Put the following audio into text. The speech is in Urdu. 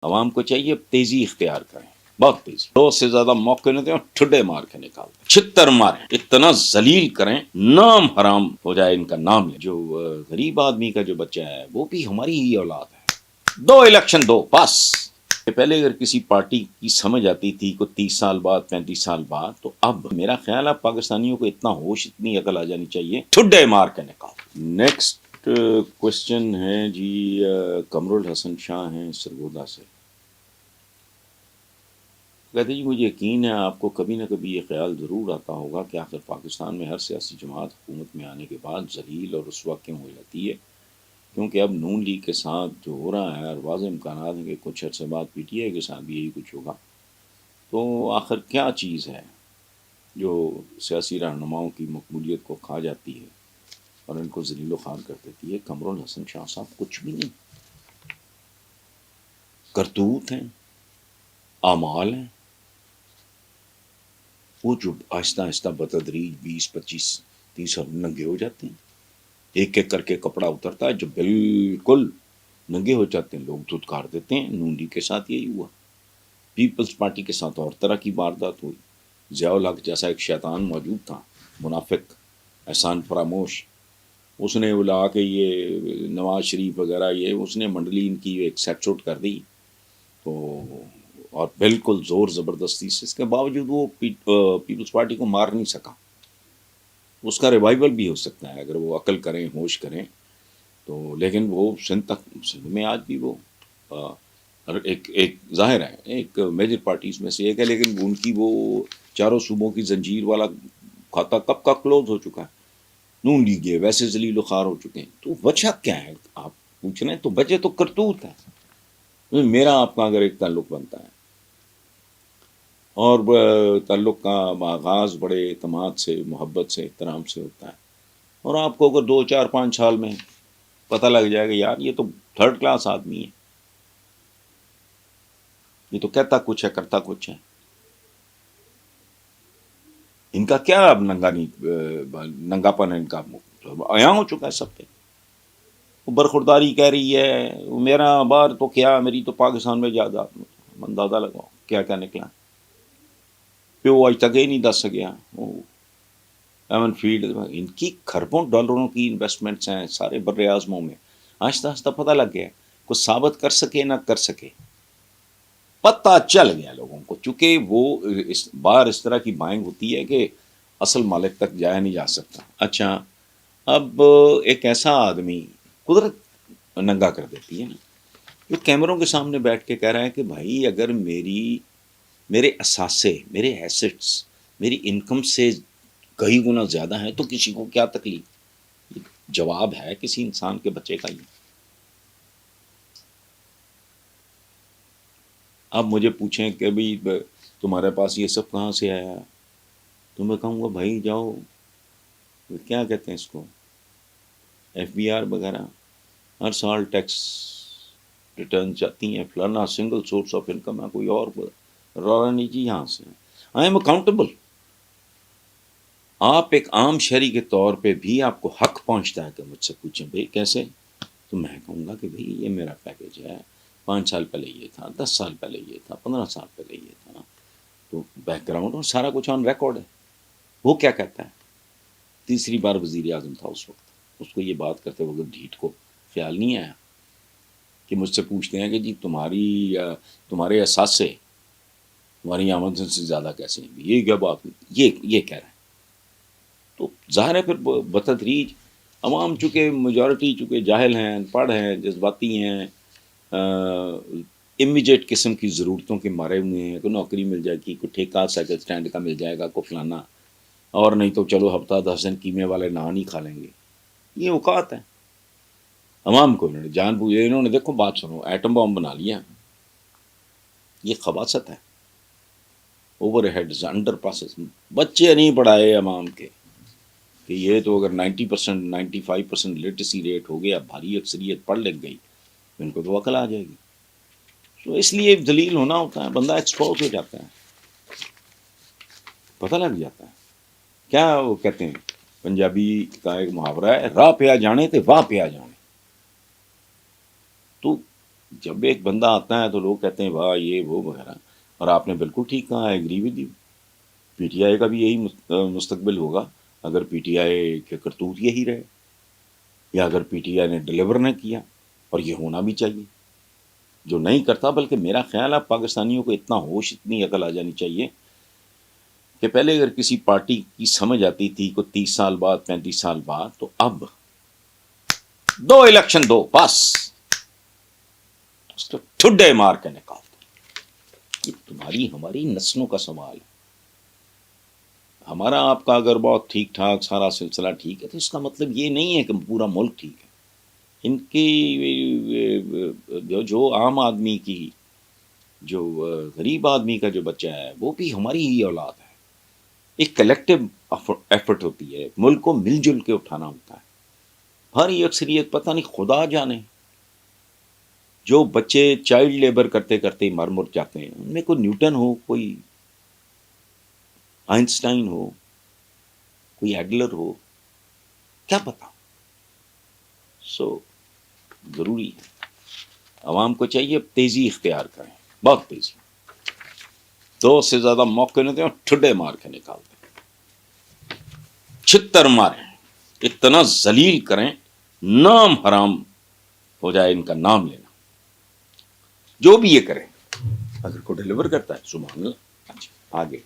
عوام کو چاہیے تیزی اختیار کریں، بہت تیزی، 2 سے زیادہ موقع نہ دیں اور ٹھڈے مار کے نکال دیں، چھتر ماریں، اتنا ذلیل کریں، نام حرام ہو جائے ان کا نام لیں۔ جو غریب آدمی کا جو بچہ ہے وہ بھی ہماری ہی اولاد ہے۔ 2 الیکشن دو بس۔ پہلے اگر کسی پارٹی کی سمجھ آتی تھی کو 30 سال بعد 35 سال بعد، تو اب میرا خیال ہے پاکستانیوں کو اتنا ہوش اتنی عقل آ جانی چاہیے، ٹھڈے مار کے نکال۔ نیکسٹ کوشچن ہے جی قمر الحسن شاہ ہیں سرگودا سے، کہتے جی مجھے یقین ہے آپ کو کبھی نہ کبھی یہ خیال ضرور آتا ہوگا کہ آخر پاکستان میں ہر سیاسی جماعت حکومت میں آنے کے بعد ذلیل اور رسوا کیوں ہو جاتی ہے، کیونکہ اب نون لیگ کے ساتھ جو ہو رہا ہے اور واضح امکانات ہیں کہ کچھ عرصے بعد پی ٹی آئی کے ساتھ بھی یہی کچھ ہوگا، تو آخر کیا چیز ہے جو سیاسی رہنماؤں کی مقبولیت کو کھا جاتی ہے اور ان کو ذلیل و خوار کر دیتی ہے؟ قمر الحسن شاہ صاحب کچھ بھی نہیں، کرتوت ہیں، اعمال ہیں، وہ جو آہستہ آہستہ بتدریج 20 25 30 سال ننگے ہو جاتے ہیں، ایک ایک کر کے کپڑا اترتا ہے، جو بالکل ننگے ہو جاتے ہیں لوگ دھتکار دیتے ہیں۔ نون لیگ کے ساتھ یہی ہوا، پیپلز پارٹی کے ساتھ اور طرح کی واردات ہوئی۔ ضیاء الحق جیسا ایک شیطان موجود تھا، منافق، احسان فراموش، اس نے بلا کے یہ نواز شریف وغیرہ یہ اس نے منڈلی ان کی ایک سیٹ سوٹ کر دی، تو اور بالکل زور زبردستی سے، اس کے باوجود وہ پیپلز پارٹی کو مار نہیں سکا۔ اس کا ریوائول بھی ہو سکتا ہے اگر وہ عقل کریں، ہوش کریں تو، لیکن وہ سندھ میں آج بھی وہ ایک ظاہر ہے ایک میجر پارٹیز میں سے ایک ہے، لیکن ان کی وہ چاروں صوبوں کی زنجیر والا کھاتا کب کا کلوز ہو چکا ہے۔ نون لیگ ہے ویسے ذلیل و خوار ہو چکے ہیں، تو وجہ کیا ہے آپ پوچھ رہے ہیں؟ تو وجہ تو کرتوت ہے۔ میرا آپ کا اگر ایک تعلق بنتا ہے اور تعلق کا آغاز بڑے اعتماد سے، محبت سے، احترام سے ہوتا ہے، اور آپ کو اگر 2 4 5 سال میں پتہ لگ جائے گا یار یہ تو 3rd کلاس آدمی ہے، یہ تو کہتا کچھ ہے کرتا کچھ ہے، ان کا کیا اب ننگا پن ان کا عیاں ہو چکا ہے سب پہ۔ وہ برخورداری کہہ رہی ہے، میرا بار تو کیا، میری تو پاکستان میں جائیداد، اندازہ لگاؤ کیا کیا نکلا۔ پیو آج تک ہی نہیں دس سکیا، ایون فیلڈ ان کی کھربوں ڈالروں کی انویسٹمنٹس ہیں سارے بر اعظموں میں، آہستہ آہستہ پتہ لگ گیا، کچھ ثابت کر سکے نہ کر سکے، پتہ چل گیا لوگوں کو، چونکہ وہ بار اس طرح کی بائنگ ہوتی ہے کہ اصل مالک تک جایا نہیں جا سکتا۔ اچھا، اب ایک ایسا آدمی قدرت ننگا کر دیتی ہے نا، جو کیمروں کے سامنے بیٹھ کے کہہ رہا ہے کہ بھائی اگر میرے اثاثے، میرے ایسٹس میری انکم سے کئی گنا زیادہ ہیں تو کسی کو کیا تکلیف؟ جواب ہے کسی انسان کے بچے کا یہ؟ اب مجھے پوچھیں کہ بھائی تمہارے پاس یہ سب کہاں سے آیا، تو میں کہوں گا بھائی جاؤ کیا کہتے ہیں اس کو، ایف بی آر وغیرہ، ہر سال ٹیکس ریٹرن جاتی ہیں، فلانا سنگل سورس آف انکم ہے، کوئی اور رولا نہیں جی، یہاں سے آئی ایم اکاؤنٹیبل۔ آپ ایک عام شہری کے طور پہ بھی آپ کو حق پہنچتا ہے کہ مجھ سے پوچھیں بھائی کیسے، تو میں کہوں گا کہ بھائی یہ میرا پیکیج ہے، 5 سال پہلے یہ تھا، 10 سال پہلے یہ تھا، 15 سال پہلے یہ تھا، تو بیک گراؤنڈ اور سارا کچھ آن ریکارڈ ہے۔ وہ کیا کہتا ہے؟ تیسری بار وزیر اعظم تھا اس وقت، اس کو یہ بات کرتے وقت ڈھیٹ کو خیال نہیں آیا کہ مجھ سے پوچھتے ہیں کہ جی تمہارے اثاثے تمہاری آمدن سے زیادہ کیسے ہیں، یہ کیا بات، یہ کہہ رہے ہیں۔ تو ظاہر ہے پھر بتدریج عوام چونکہ میجورٹی چونکہ جاہل ہیں، ان پڑھ ہیں، جذباتی ہیں، امیجیٹ قسم کی ضرورتوں کے مارے ہوئے ہیں، کوئی نوکری مل جائے گی، کوئی ٹھیکہ سائیکل سٹینڈ کا مل جائے گا، کوئی فلانا، اور نہیں تو چلو ہفتہ 10 دن قیمے والے نان ہی کھا لیں گے۔ یہ اوقات ہے عوام کو، انہوں نے جان بوجھے، انہوں نے دیکھو بات سنو، ایٹم بم بنا لیا، یہ خباثت ہے، اوور ہیڈز، انڈر پاسز، بچے نہیں پڑھائے عوام کے کہ یہ تو اگر 90% 95% لٹریسی ریٹ ہو گیا، بھاری اکثریت پڑھ لکھ گئی، ان کو تو عقل آ جائے گی۔ تو اس لیے ذلیل ہونا ہوتا ہے، بندہ ایکسپوز ہو جاتا ہے، پتہ لگ جاتا ہے۔ کیا وہ کہتے ہیں پنجابی کا ایک محاورہ ہے، راہ پہ آ جانے تے واہ پہ آ جانے، تو جب ایک بندہ آتا ہے تو لوگ کہتے ہیں واہ یہ وہ وغیرہ، اور آپ نے بالکل ٹھیک کہا، agree with you, P T I کا بھی یہی مستقبل ہوگا اگر پی ٹی آئی کے کرتوت یہی رہے، یا اگر پی ٹی آئی نے ڈلیور نہ کیا، اور یہ ہونا بھی چاہیے، جو نہیں کرتا. بلکہ میرا خیال ہے پاکستانیوں کو اتنا ہوش، اتنی عقل آ جانی چاہیے کہ پہلے اگر کسی پارٹی کی سمجھ آتی تھی کو 30 سال بعد 35 سال بعد، تو اب 2 الیکشن دو بس، اس کو ٹھڈے مار کے نکال دو. یہ تمہاری ہماری نسلوں کا سوال ہے. ہمارا آپ کا اگر بہت ٹھیک ٹھاک سارا سلسلہ ٹھیک ہے تو اس کا مطلب یہ نہیں ہے کہ پورا ملک ٹھیک ہے. ان کی جو عام آدمی کی، جو غریب آدمی کا جو بچہ ہے وہ بھی ہماری ہی اولاد ہے. ایک کلیکٹو ایفرٹ ہوتی ہے، ملک کو مل جل کے اٹھانا ہوتا ہے. ہماری اکثریت پتہ نہیں خدا جانے جو بچے چائلڈ لیبر کرتے کرتے مر مر جاتے ہیں، ان میں کوئی نیوٹن ہو، کوئی آئنسٹائن ہو، کوئی ایڈلر ہو، کیا پتا. ضروری ہے عوام کو چاہیے تیزی اختیار کریں، بہت تیزی، 2 سے زیادہ موقع نہ دیں اور ٹھڈے مار کے نکال دیں، چھتر ماریں، اتنا ذلیل کریں، نام حرام ہو جائے ان کا نام لینا. جو بھی یہ کریں، اگر کو ڈلیور کرتا ہے سبحان اللہ. اچھا آگے